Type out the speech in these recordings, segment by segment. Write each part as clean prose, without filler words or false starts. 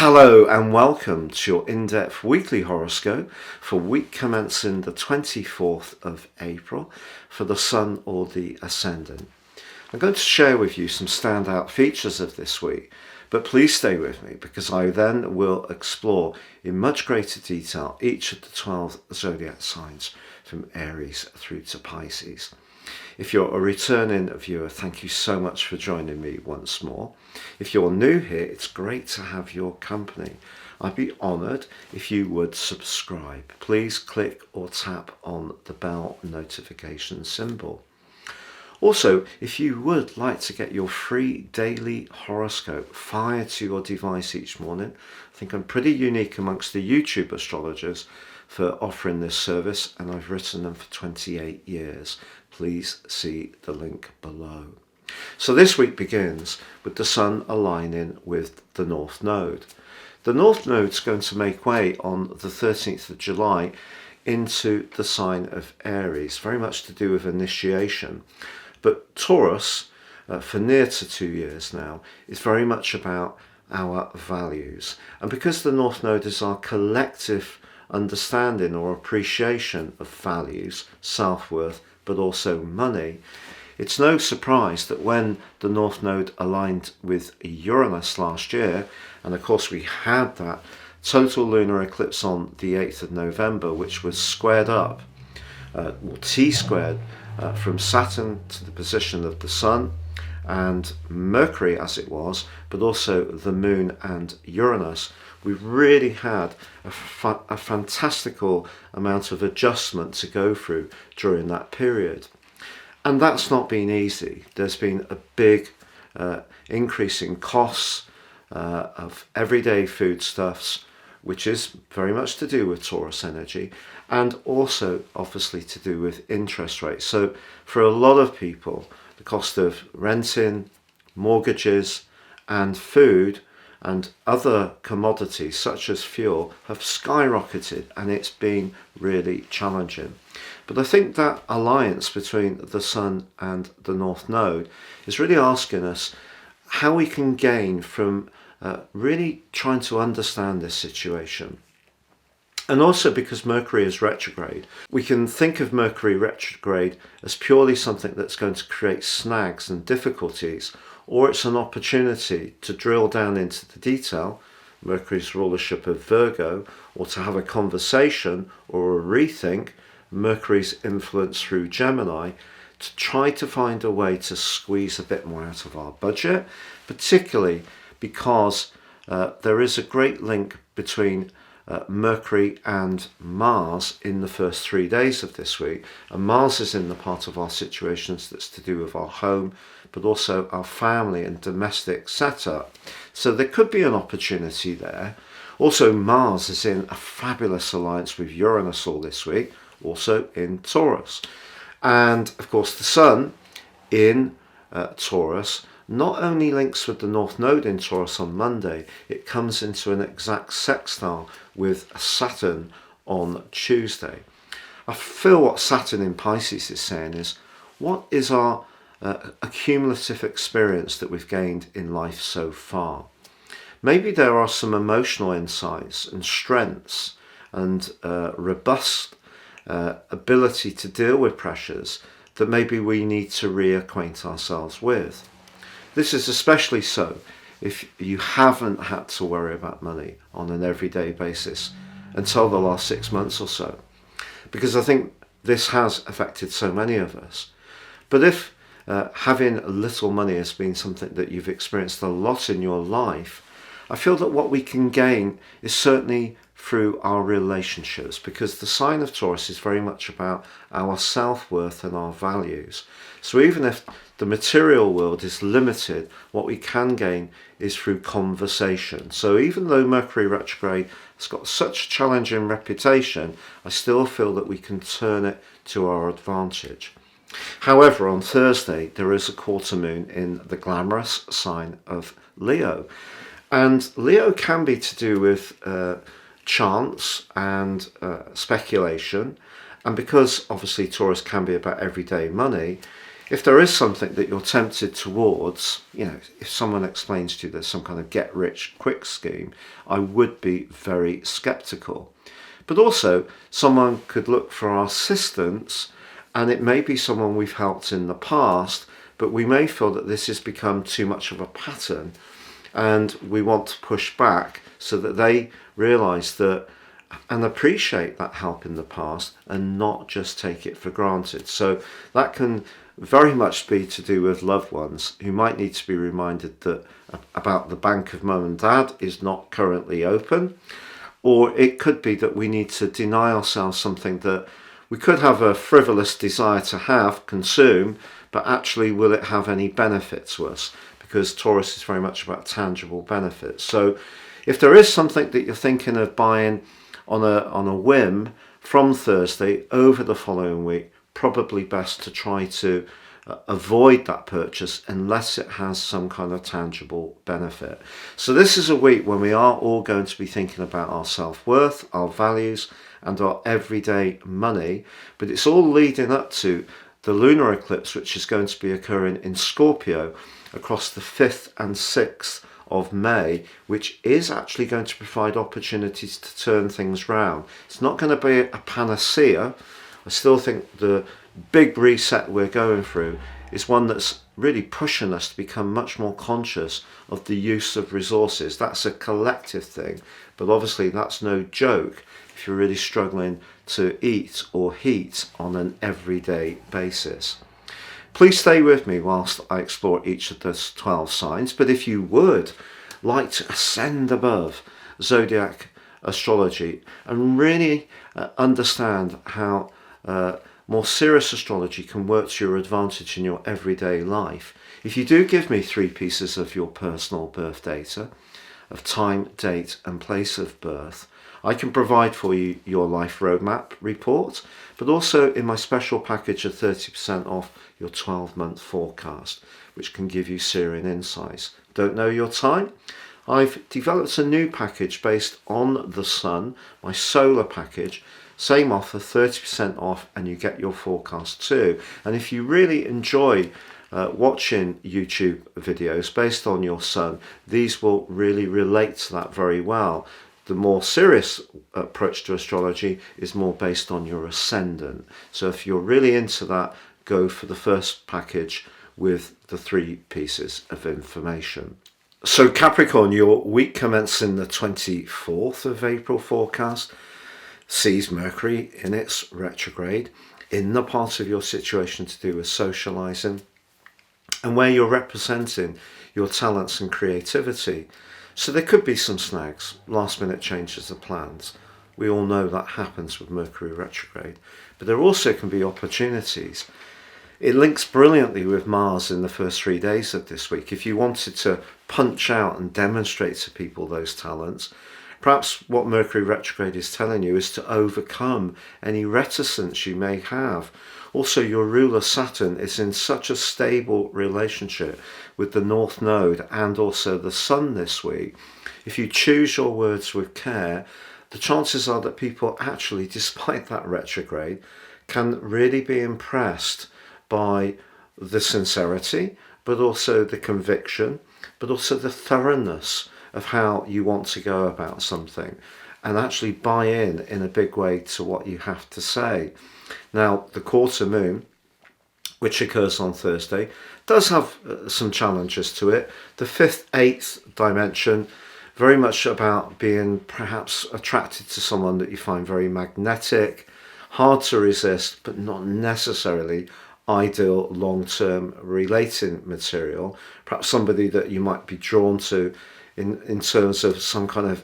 Hello and welcome to your in-depth weekly horoscope for week commencing the 24th of April for the Sun or the Ascendant. I'm going to share with you some standout features of this week, but please stay with me because I then will explore in much greater detail each of the 12 zodiac signs from Aries through to Pisces. If you're a returning viewer, thank you so much for joining me once more. If you're new here, it's great to have your company. I'd be honoured if you would subscribe. Please click or tap on the bell notification symbol. Also, if you would like to get your free daily horoscope fired to your device each morning, I think I'm pretty unique amongst the YouTube astrologers for offering this service, and I've written them for 28 years. Please see the link below. So this week begins with the Sun aligning with the North Node. The North Node is going to make way on the 13th of July into the sign of Aries, very much to do with initiation. But Taurus, for near to 2 years now, is very much about our values. And because the North Node is our collective understanding or appreciation of values, self-worth, but also money, it's no surprise that when the North Node aligned with Uranus last year, and of course we had that total lunar eclipse on the 8th of November, which was squared up, or T-squared, from Saturn to the position of the Sun and Mercury as it was, but also the Moon and Uranus, we really had a fantastical amount of adjustment to go through during that period. And that's not been easy. There's been a big increase in costs of everyday foodstuffs, which is very much to do with Taurus energy, and also obviously to do with interest rates. So for a lot of people, the cost of renting, mortgages, and food and other commodities such as fuel have skyrocketed, and it's been really challenging. But I think that alliance between the Sun and the North Node is really asking us how we can gain from really trying to understand this situation. And also because Mercury is retrograde, we can think of Mercury retrograde as purely something that's going to create snags and difficulties, or it's an opportunity to drill down into the detail, Mercury's rulership of Virgo, or to have a conversation or a rethink, Mercury's influence through Gemini, to try to find a way to squeeze a bit more out of our budget, particularly because there is a great link between Mercury and Mars in the first 3 days of this week, and Mars is in the part of our situations that's to do with our home, but also our family and domestic setup. So there could be an opportunity there. Also, Mars is in a fabulous alliance with Uranus all this week, also in Taurus. And of course the Sun in Taurus not only links with the North Node in Taurus on Monday, it comes into an exact sextile with Saturn on Tuesday. I feel what Saturn in Pisces is saying is, what is our accumulative experience that we've gained in life so far? Maybe there are some emotional insights and strengths and robust ability to deal with pressures that maybe we need to reacquaint ourselves with. This is especially so if you haven't had to worry about money on an everyday basis until the last 6 months or so, because I think this has affected so many of us. But if having little money has been something that you've experienced a lot in your life, I feel that what we can gain is certainly through our relationships, because the sign of Taurus is very much about our self-worth and our values. So even if the material world is limited, what we can gain is through conversation. So even though Mercury retrograde has got such a challenging reputation, I still feel that we can turn it to our advantage. However, on Thursday, there is a quarter moon in the glamorous sign of Leo. And Leo can be to do with chance and speculation. And because obviously Taurus can be about everyday money, If there is something that you're tempted towards, if someone explains to you there's some kind of get rich quick scheme, I would be very skeptical. But also, someone could look for our assistance, and it may be someone we've helped in the past, but we may feel that this has become too much of a pattern, and we want to push back so that they realise that and appreciate that help in the past and not just take it for granted. So that can very much be to do with loved ones who might need to be reminded that about the bank of mum and dad is not currently open, or it could be that we need to deny ourselves something that we could have a frivolous desire to consume, but actually will it have any benefit to us? Because Taurus is very much about tangible benefits. So if there is something that you're thinking of buying on a whim from Thursday over the following week, probably best to try to avoid that purchase unless it has some kind of tangible benefit. So this is a week when we are all going to be thinking about our self-worth, our values, and our everyday money, but it's all leading up to the lunar eclipse, which is going to be occurring in Scorpio across the 5th and 6th of May, which is actually going to provide opportunities to turn things round. It's not going to be a panacea. I still think the big reset we're going through is one that's really pushing us to become much more conscious of the use of resources. That's a collective thing, but obviously that's no joke if you're really struggling to eat or heat on an everyday basis. Please stay with me whilst I explore each of those 12 signs, but if you would like to ascend above zodiac astrology and really understand how more serious astrology can work to your advantage in your everyday life, if you do give me 3 pieces of your personal birth data, of time, date and place of birth, I can provide for you your life roadmap report, but also in my special package of 30% off your 12-month forecast, which can give you seeing insights. Don't know your time? I've developed a new package based on the sun, my solar package. Same offer, 30% off, and you get your forecast too. And if you really enjoy watching YouTube videos based on your sun, these will really relate to that very well. The more serious approach to astrology is more based on your ascendant. So if you're really into that, go for the first package with the 3 pieces of information. So Capricorn, your week commencing the 24th of April forecast sees Mercury in its retrograde in the part of your situation to do with socializing and where you're representing your talents and creativity. So there could be some snags, last minute changes of plans. We all know that happens with Mercury retrograde, but there also can be opportunities. It links brilliantly with Mars in the first 3 days of this week. If you wanted to punch out and demonstrate to people those talents, perhaps what Mercury retrograde is telling you is to overcome any reticence you may have. Also, your ruler Saturn is in such a stable relationship with the North Node and also the Sun this week. If you choose your words with care, the chances are that people actually, despite that retrograde, can really be impressed by the sincerity, but also the conviction, but also the thoroughness of how you want to go about something and actually buy in a big way to what you have to say. Now, the quarter moon, which occurs on Thursday, does have some challenges to it. The 5th, 8th dimension, very much about being perhaps attracted to someone that you find very magnetic, hard to resist, but not necessarily ideal long-term relating material. Perhaps somebody that you might be drawn to in terms of some kind of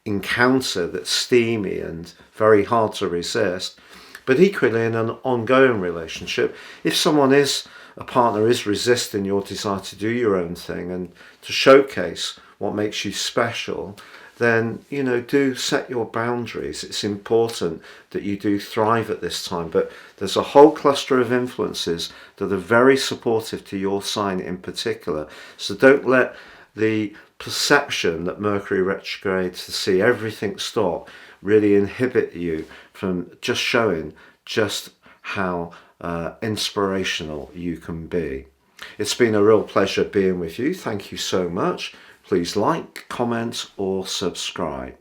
encounter that's steamy and very hard to resist. But equally in an ongoing relationship, if a partner is resisting your desire to do your own thing and to showcase what makes you special, then, do set your boundaries. It's important that you do thrive at this time, but there's a whole cluster of influences that are very supportive to your sign in particular. So don't let the perception that Mercury retrograde to see everything stop really inhibit you from just showing just how inspirational you can be. It's been a real pleasure being with you. Thank you so much. Please like, comment or subscribe.